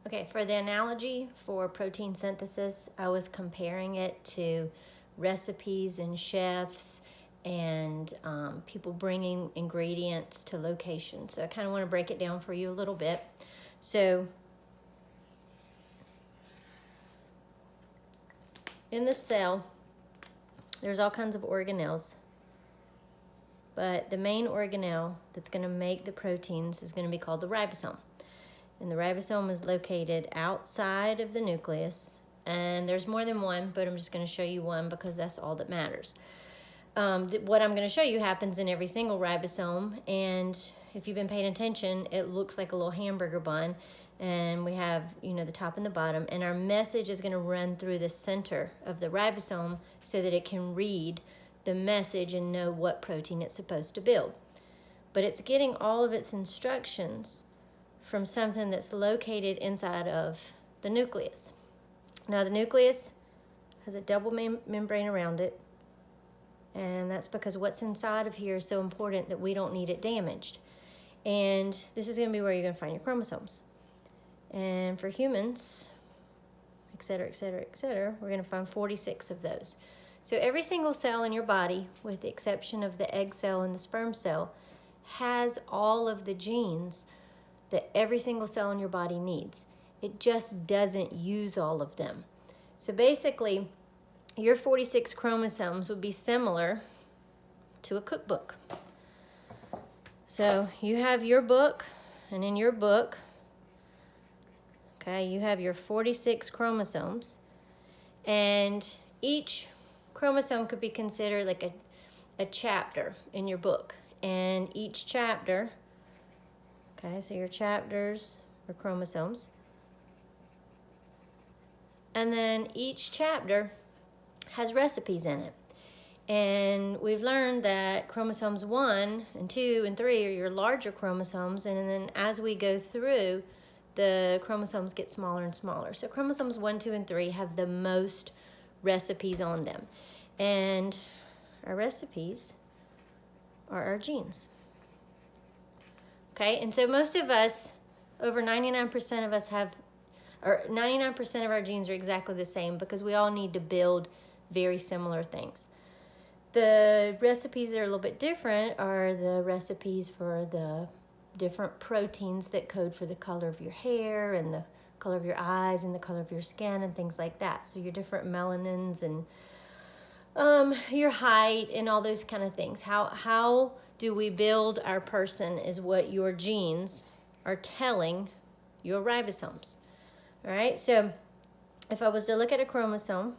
Okay, for the analogy for protein synthesis, I was comparing it to recipes and chefs and people bringing ingredients to locations. So I kind of want to break it down for you a little bit. So in the cell, there's all kinds of organelles. But the main organelle that's going to make the proteins is going to be called the ribosome. And the ribosome is located outside of the nucleus. And there's more than one, but I'm just going to show you one because that's all that matters. What I'm going to show you happens in every single ribosome. And if you've been paying attention, it looks like a little hamburger bun. And we have, the top and the bottom. And our message is going to run through the center of the ribosome so that it can read the message and know what protein it's supposed to build. But it's getting all of its instructions from something that's located inside of the nucleus. Now the nucleus has a double membrane around it, and that's because what's inside of here is so important that we don't need it damaged. And this is going to be where you're going to find your chromosomes. And for humans, et cetera, et cetera, et cetera, we're going to find 46 of those. So every single cell in your body, with the exception of the egg cell and the sperm cell, has all of the genes that every single cell in your body needs. It just doesn't use all of them. So basically, your 46 chromosomes would be similar to a cookbook. So you have your book, and in your book, you have your 46 chromosomes, and each chromosome could be considered like a chapter in your book. And each chapter, so your chapters are chromosomes. And then each chapter has recipes in it. And we've learned that chromosomes 1 and 2 and 3 are your larger chromosomes. And then as we go through, the chromosomes get smaller and smaller. So chromosomes 1, 2, and 3 have the most recipes on them. And our recipes are our genes. Okay, and so most of us, over 99% of us have, or 99% of our genes are exactly the same because we all need to build very similar things. The recipes that are a little bit different are the recipes for the different proteins that code for the color of your hair and the color of your eyes and the color of your skin and things like that. So your different melanins and your height and all those kind of things. How do we build our person is what your genes are telling your ribosomes. All right, so if I was to look at a chromosome,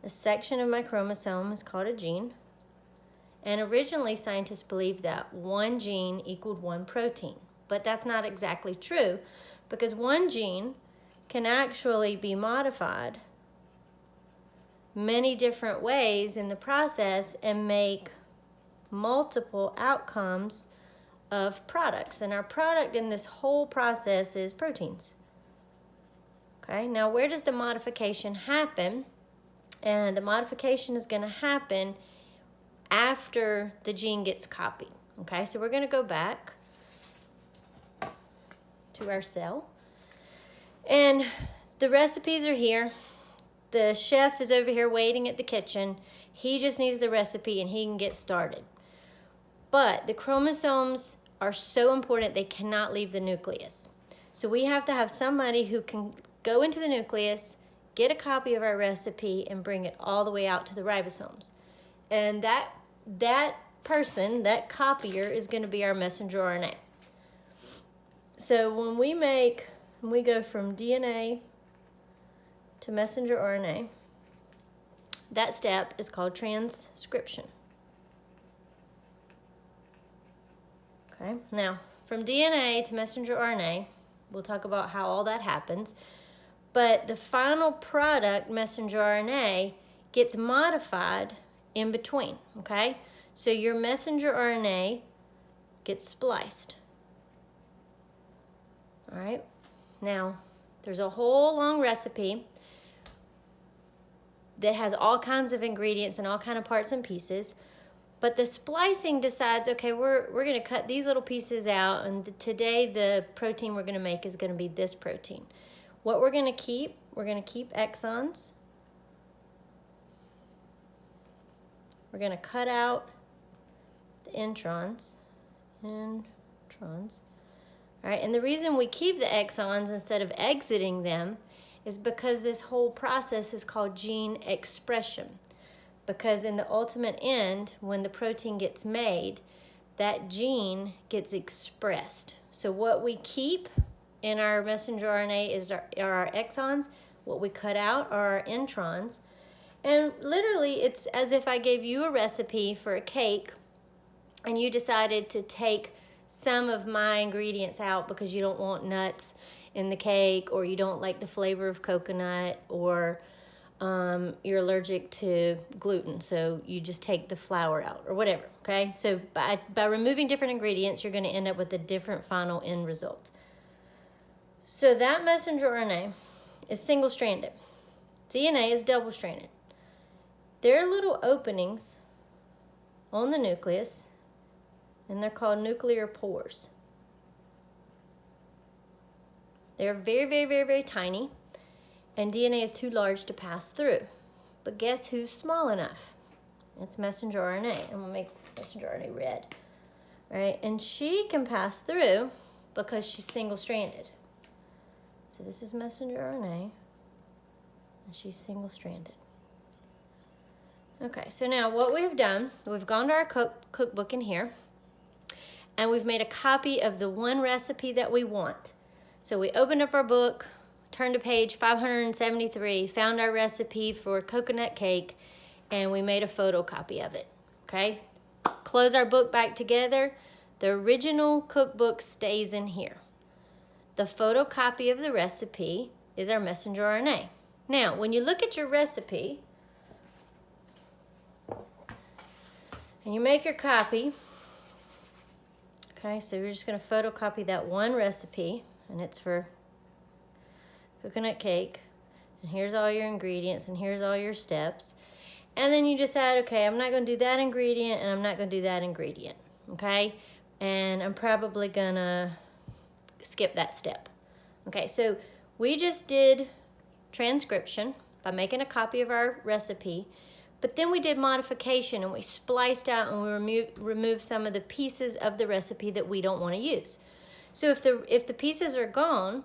a section of my chromosome is called a gene. And originally, scientists believed that one gene equaled one protein. But that's not exactly true because one gene can actually be modified many different ways in the process and make multiple outcomes of products. And our product in this whole process is proteins. Okay, now where does the modification happen? And the modification is going to happen after the gene gets copied. Okay, so we're going to go back to our cell. And the recipes are here. The chef is over here waiting at the kitchen. He just needs the recipe and he can get started. But the chromosomes are so important they cannot leave the nucleus. So we have to have somebody who can go into the nucleus, get a copy of our recipe, and bring it all the way out to the ribosomes. And that person, that copier, is going to be our messenger RNA. So when we go from DNA to messenger RNA, that step is called transcription. Okay, now from DNA to messenger RNA, we'll talk about how all that happens. But the final product, messenger RNA, gets modified in between, okay? So your messenger RNA gets spliced. All right? Now, there's a whole long recipe that has all kinds of ingredients and all kinds of parts and pieces. But the splicing decides, okay, we're going to cut these little pieces out, and today the protein we're going to make is going to be this protein. What we're going to keep exons. We're going to cut out the introns. All right, and the reason we keep the exons instead of exiting them is because this whole process is called gene expression. Because in the ultimate end, when the protein gets made, that gene gets expressed. So what we keep in our messenger RNA are our exons. What we cut out are our introns. And literally, it's as if I gave you a recipe for a cake and you decided to take some of my ingredients out because you don't want nuts in the cake, or you don't like the flavor of coconut, or you're allergic to gluten, so you just take the flour out, or whatever, okay? So by removing different ingredients, you're going to end up with a different final end result. So that messenger RNA is single-stranded. DNA is double-stranded. There are little openings on the nucleus, and they're called nuclear pores. They're very, very, very, very tiny, and DNA is too large to pass through. But guess who's small enough? It's messenger RNA. I'm going to make messenger RNA red. Right? And she can pass through because she's single-stranded. So this is messenger RNA, and she's single-stranded. Okay, so now what we've done, we've gone to our cookbook in here, and we've made a copy of the one recipe that we want. So we opened up our book, turned to page 573, found our recipe for coconut cake, and we made a photocopy of it, okay? Close our book back together. The original cookbook stays in here. The photocopy of the recipe is our messenger RNA. Now, when you look at your recipe, and you make your copy, okay, so you're just going to photocopy that one recipe, and it's for coconut cake, and here's all your ingredients, and here's all your steps. And then you decide, okay, I'm not going to do that ingredient, and I'm not going to do that ingredient, okay? And I'm probably going to skip that step. Okay, so we just did transcription by making a copy of our recipe, but then we did modification, and we spliced out and we removed some of the pieces of the recipe that we don't want to use. So if the pieces are gone,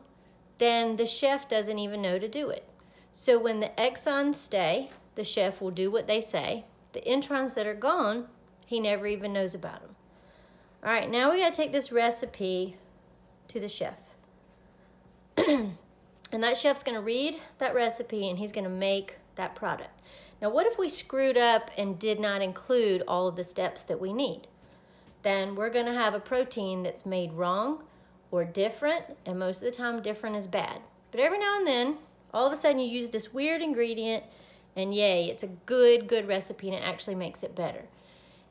then the chef doesn't even know to do it. So when the exons stay, the chef will do what they say. The introns that are gone, he never even knows about them. All right, now we got to take this recipe to the chef. And that chef's going to read that recipe, and he's going to make that product. Now, what if we screwed up and did not include all of the steps that we need? Then we're going to have a protein that's made wrong or different, and most of the time different is bad. But every now and then, all of a sudden you use this weird ingredient, and yay, it's a good recipe, and it actually makes it better.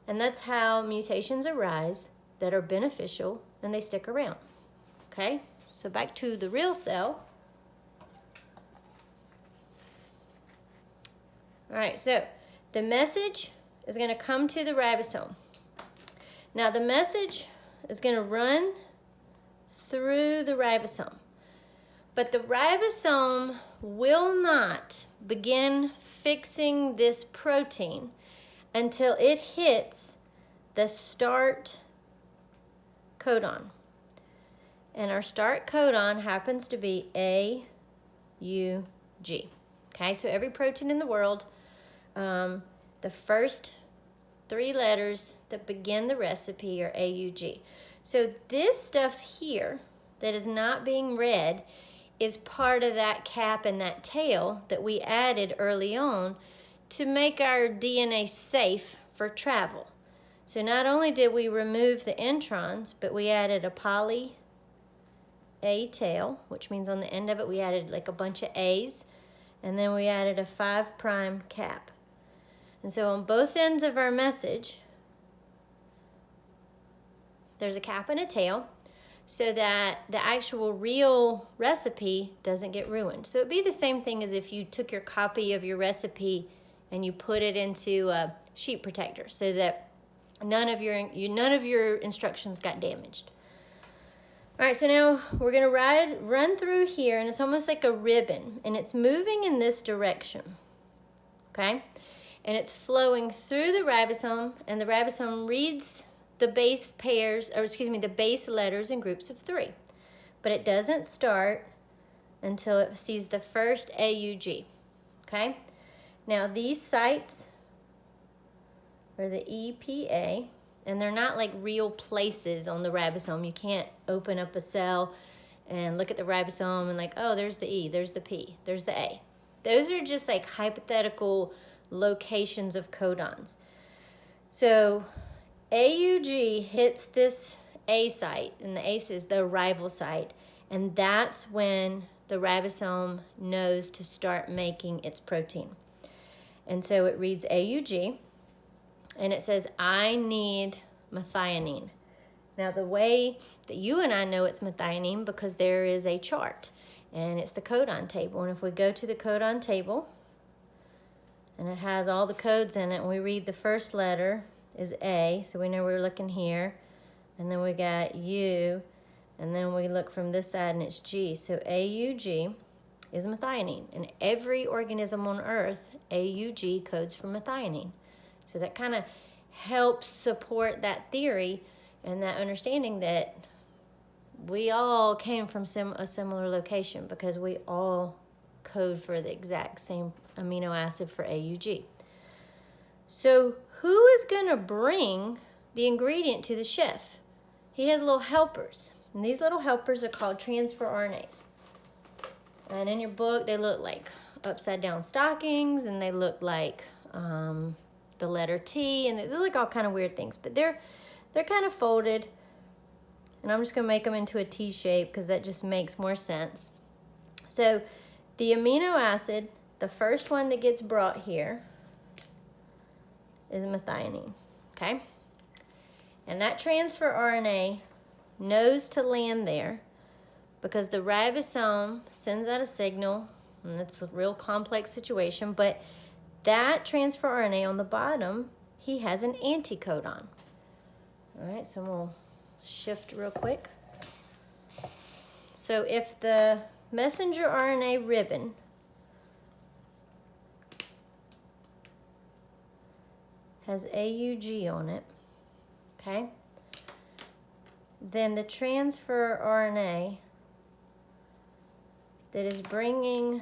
And that's how mutations arise that are beneficial, and they stick around. Okay, so back to the real cell. All right, so the message is going to come to the ribosome. Now the message is going to run through the ribosome, but the ribosome will not begin fixing this protein until it hits the start codon. And our start codon happens to be AUG. Okay, so every protein in the world, the first 3 letters that begin the recipe are AUG. So this stuff here that is not being read is part of that cap and that tail that we added early on to make our DNA safe for travel. So not only did we remove the introns, but we added a poly A tail, which means on the end of it we added like a bunch of A's, and then we added a 5' cap. And so on both ends of our message, there's a cap and a tail so that the actual real recipe doesn't get ruined. So it'd be the same thing as if you took your copy of your recipe and you put it into a sheet protector so that None of your instructions got damaged. All right, so now we're gonna run through here, and it's almost like a ribbon, and it's moving in this direction, okay? And it's flowing through the ribosome, and the ribosome reads the base the base letters in groups of 3. But it doesn't start until it sees the first AUG, okay? Now these sites are the EPA, and they're not like real places on the ribosome. You can't open up a cell and look at the ribosome and like, oh, there's the E, there's the P, there's the A. Those are just like hypothetical locations of codons. So AUG hits this A site, and the A is the arrival site, and that's when the ribosome knows to start making its protein. And so it reads AUG, and it says, I need methionine. Now, the way that you and I know it's methionine, because there is a chart, and it's the codon table. And if we go to the codon table, and it has all the codes in it, and we read the first letter is A, so we know we're looking here. And then we got U, and then we look from this side, and it's G. So AUG is methionine. And every organism on Earth, AUG codes for methionine. So that kind of helps support that theory and that understanding that we all came from a similar location, because we all code for the exact same amino acid for AUG. So who is going to bring the ingredient to the chef? He has little helpers, and these little helpers are called transfer RNAs. And in your book, they look like upside down stockings, and they look like the letter T, and they look like all kind of weird things, but they're kind of folded, and I'm just going to make them into a T shape because that just makes more sense. So the amino acid, the first one that gets brought here, is methionine, okay? And that transfer RNA knows to land there because the ribosome sends out a signal, and it's a real complex situation, but that transfer RNA on the bottom, he has an anticodon. All right, so we'll shift real quick. So if the messenger RNA ribbon has AUG on it, okay, then the transfer RNA that is bringing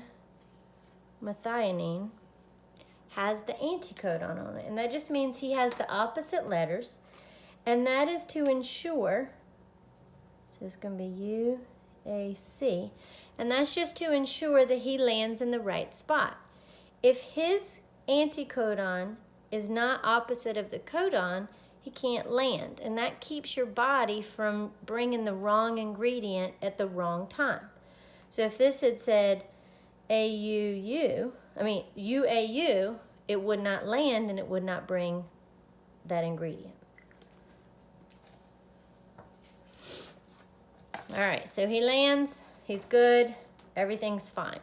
methionine has the anticodon on it. And that just means he has the opposite letters, and that is to ensure, so it's going to be UAC, and that's just to ensure that he lands in the right spot. If his anticodon is not opposite of the codon, he can't land, and that keeps your body from bringing the wrong ingredient at the wrong time. So if this had said UAU, it would not land, and it would not bring that ingredient. All right, so he lands, he's good, everything's fine.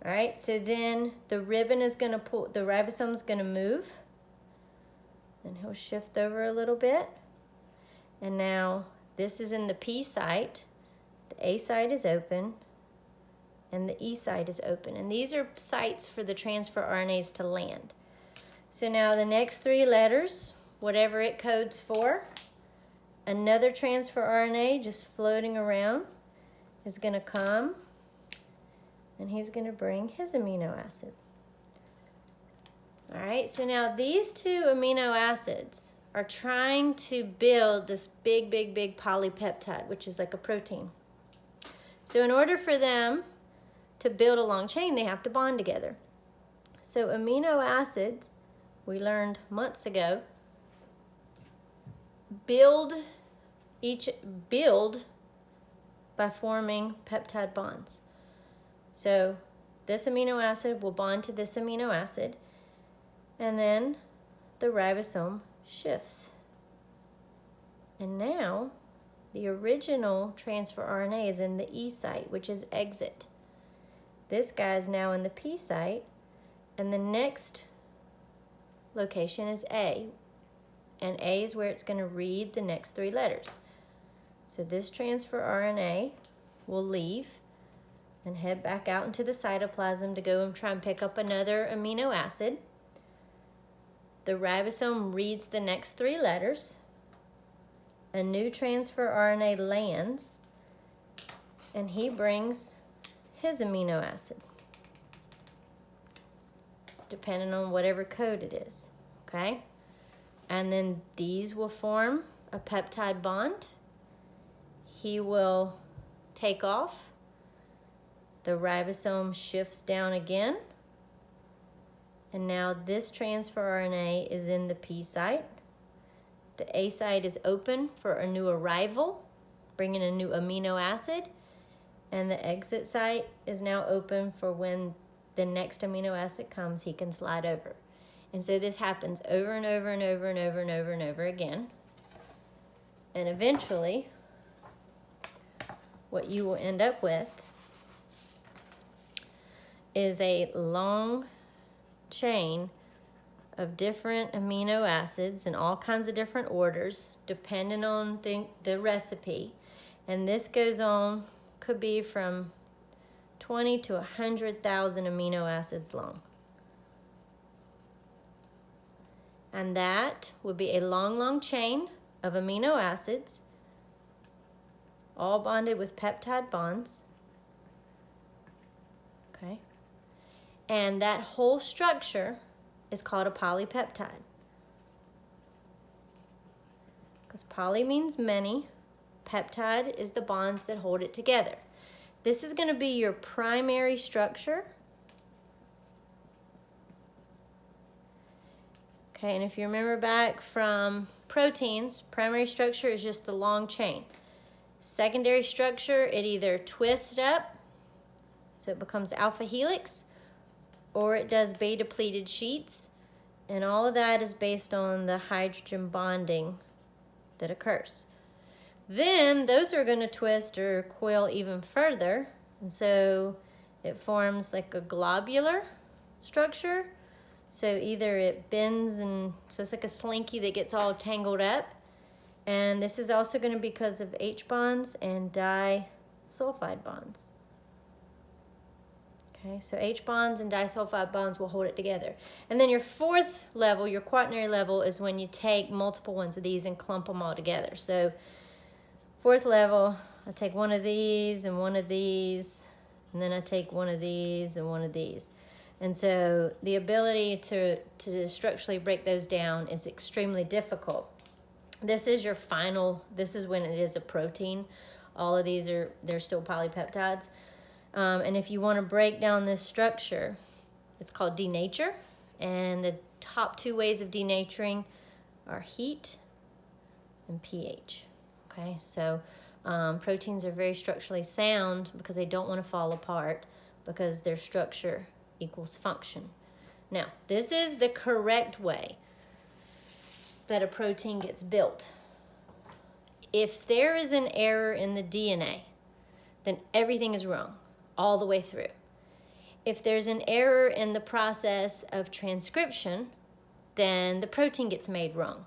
All right, so then the ribbon is going to pull, the ribosome's going to move, and he'll shift over a little bit. And now this is in the P site, the A site is open, and the E site is open. And these are sites for the transfer RNAs to land. So now the next 3 letters, whatever it codes for, another transfer RNA just floating around is going to come, and he's going to bring his amino acid. All right, so now these 2 amino acids are trying to build this big polypeptide, which is like a protein. So in order for them to build a long chain, they have to bond together. So amino acids, we learned months ago, build by forming peptide bonds. So this amino acid will bond to this amino acid, and then the ribosome shifts. And now the original transfer RNA is in the E site, which is exit. This guy is now in the P site, and the next location is A. and A is where it's going to read the next 3 letters. So this transfer RNA will leave and head back out into the cytoplasm to go and try and pick up another amino acid. The ribosome reads the next 3 letters. A new transfer RNA lands, and he brings his amino acid, depending on whatever code it is, okay? And then these will form a peptide bond. He will take off. The ribosome shifts down again. And now this transfer RNA is in the P site. The A site is open for a new arrival, bringing a new amino acid. And the exit site is now open for when the next amino acid comes, he can slide over. And so this happens over and over and over and over and over and over again. And eventually, what you will end up with is a long chain of different amino acids in all kinds of different orders, depending on the recipe. And this goes on, could be from 20 to 100,000 amino acids long. And that would be a long, long chain of amino acids, all bonded with peptide bonds. Okay? And that whole structure is called a polypeptide. Because poly means many, peptide is the bonds that hold it together. This is going to be your primary structure. Okay, and if you remember back from proteins, primary structure is just the long chain. Secondary structure, it either twists up, so it becomes alpha helix, or it does beta pleated sheets, and all of that is based on the hydrogen bonding that occurs. Then those are going to twist or coil even further, and so it forms like a globular structure. So either it bends, and so it's like a slinky that gets all tangled up. And this is also going to be because of H bonds and disulfide bonds. Okay, so H bonds and disulfide bonds will hold it together. And then your 4th level, your quaternary level, is when you take multiple ones of these and clump them all together. So 4th level, I take one of these and one of these, and then I take one of these and one of these. And so the ability to structurally break those down is extremely difficult. This is your final, this is when it is a protein. All of these they're still polypeptides. And if you want to break down this structure, it's called denature. And the top 2 ways of denaturing are heat and pH. Okay, so proteins are very structurally sound because they don't want to fall apart, because their structure equals function. Now, this is the correct way that a protein gets built. If there is an error in the DNA, then everything is wrong all the way through. If there's an error in the process of transcription, then the protein gets made wrong.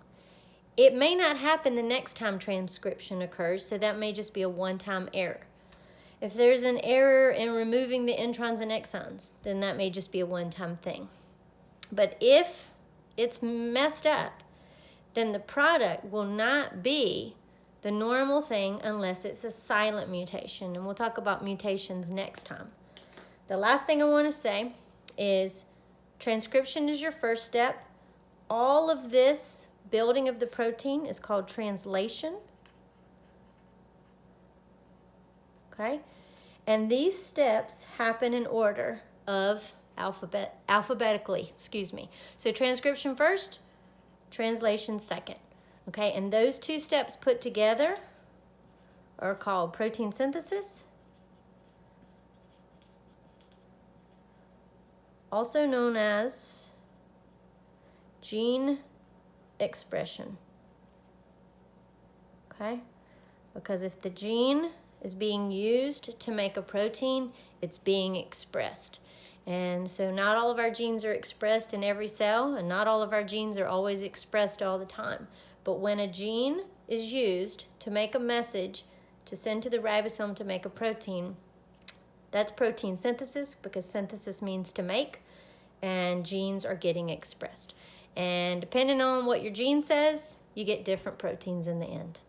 It may not happen the next time transcription occurs, so that may just be a one-time error. If there's an error in removing the introns and exons, then that may just be a one-time thing. But if it's messed up, then the product will not be the normal thing unless it's a silent mutation. And we'll talk about mutations next time. The last thing I want to say is transcription is your first step. All of this building of the protein is called translation. Okay? And these steps happen in order of alphabetically. So transcription first, translation second. Okay, and those 2 steps put together are called protein synthesis, also known as gene expression. Okay, because if the gene is being used to make a protein, it's being expressed. And so not all of our genes are expressed in every cell, and not all of our genes are always expressed all the time. But when a gene is used to make a message to send to the ribosome to make a protein, that's protein synthesis, because synthesis means to make, and genes are getting expressed. And depending on what your gene says, you get different proteins in the end.